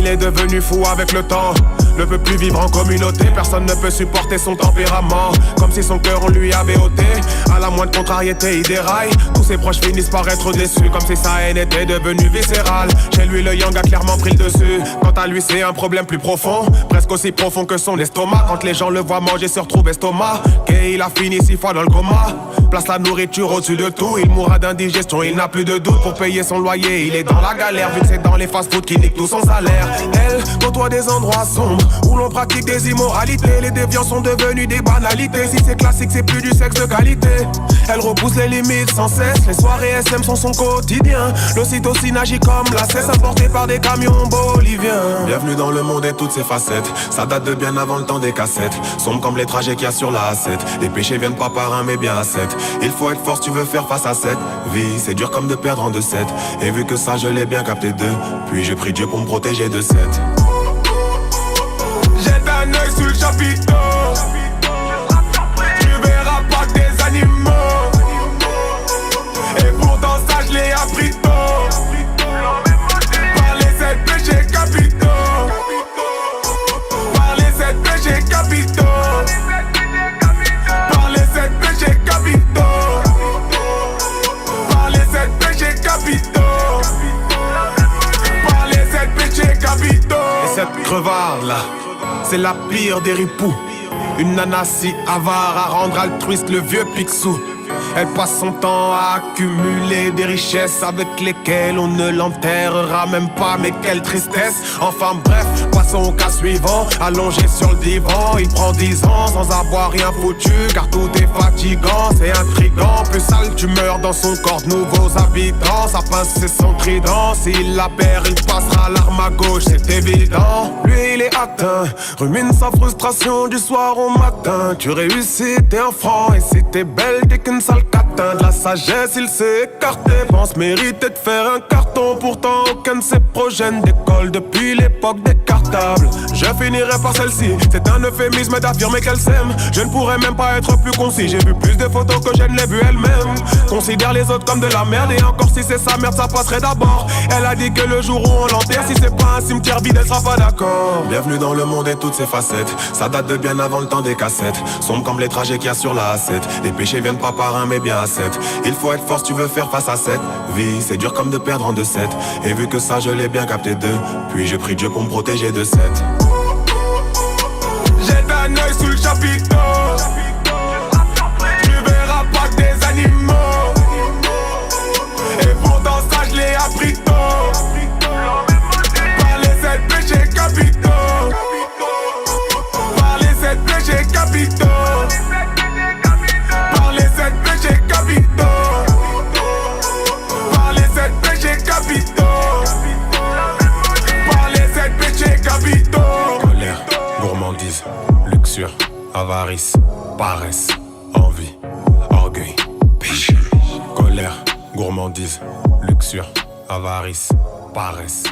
Il est devenu fou avec le temps, ne peut plus vivre en communauté. Personne ne peut supporter son tempérament, comme si son cœur on lui avait ôté. À la moindre contrariété il déraille, tous ses proches finissent par être déçus, comme si sa haine était devenue viscérale. Chez lui le yang a clairement pris le dessus. Quant à lui c'est un problème plus profond, presque aussi profond que son estomac. Quand les gens le voient manger se retrouve estomac, et il a fini 6 fois dans le coma. Place la nourriture au-dessus de tout, il mourra d'indigestion, il n'a plus de doute. Pour payer son loyer il est dans la galère, vu que c'est dans les fast-food qui niquent tout son salaire. Elle côtoie des endroits sombres où l'on pratique des immoralités. Les déviants sont devenus des banalités. Si c'est classique c'est plus du sexe de qualité. Elle repousse les limites sans cesse, les soirées SM sont son quotidien. L'ocytocine agit comme la cesse, importée par des camions boliviens. Bienvenue dans le monde et toutes ses facettes, ça date de bien avant le temps des cassettes. Sombre comme les trajets qu'il y a sur la A7. Les péchés viennent pas par un mais bien à 7. Il faut être fort si tu veux faire face à cette vie. C'est dur comme de perdre en 2-7. Et vu que ça je l'ai bien capté depuis, je prie Dieu pour me protéger de 7. Jette un œil sur le chapiteau, tu verras pas que des animaux. Et pourtant ça je l'ai appris tôt, par les 7 péchés capitaux. Par les 7 péchés capitaux. Par les 7 péchés capitaux. Par les 7 péchés capitaux. Par les 7 péchés capitaux. Et cette crevarde là, c'est la pire des ripoux. Une nana si avare à rendre altruiste le vieux Picsou. Elle passe son temps à accumuler des richesses avec lesquelles on ne l'enterrera même pas. Mais quelle tristesse. Enfin bref, passons au cas suivant. Allongé sur le divan, il prend 10 ans sans avoir rien foutu, car tout est fatigant, c'est intriguant. Plus sale tu meurs dans son corps de nouveaux habitants. Sa pince c'est son trident, s'il la perd il passera l'arme à gauche, c'est évident. Lui il est atteint, rumine sa frustration du soir au matin. Tu réussis, t'es un franc, et si t'es belle t'es qu'une sale catin. De la sagesse il s'est écarté, pense mériter de faire un carton. Pourtant aucun de ses projets ne décolle depuis l'époque des cartables. Je finirai par celle-ci, c'est un euphémisme d'affirmer qu'elle s'aime. Je ne pourrais même pas être plus concis, j'ai vu plus de photos que je ne l'ai vu elle-même. Considère les autres comme de la merde, et encore si c'est sa merde ça passerait d'abord. Elle a dit que le jour où on l'enterre, si c'est pas un cimetière vide elle sera pas d'accord. Bienvenue dans le monde et toutes ses facettes, ça date de bien avant le temps des cassettes. Sombre comme les trajets qu'il y a sur la A7. Les péchés viennent pas par un mais bien à 7. Il faut être fort si tu veux faire face à cette vie. C'est dur comme de perdre en 2-7. Et vu que ça je l'ai bien capté depuis, je prie Dieu pour me protéger de 7. Jette un œil sur le chapiteau, tu verras pas que des animaux. Et pourtant ça je l'ai appris tôt, par les 7 péchés capitaux. Par les 7 péchés capitaux. Par les 7 péchés capitaux. Par les 7 péchés capitaux. Par les 7 péchés capitaux. Colère, gourmandise, luxure, avarice, paresse, envie, orgueil, péché. Colère, gourmandise, luxure, avarice, paresse,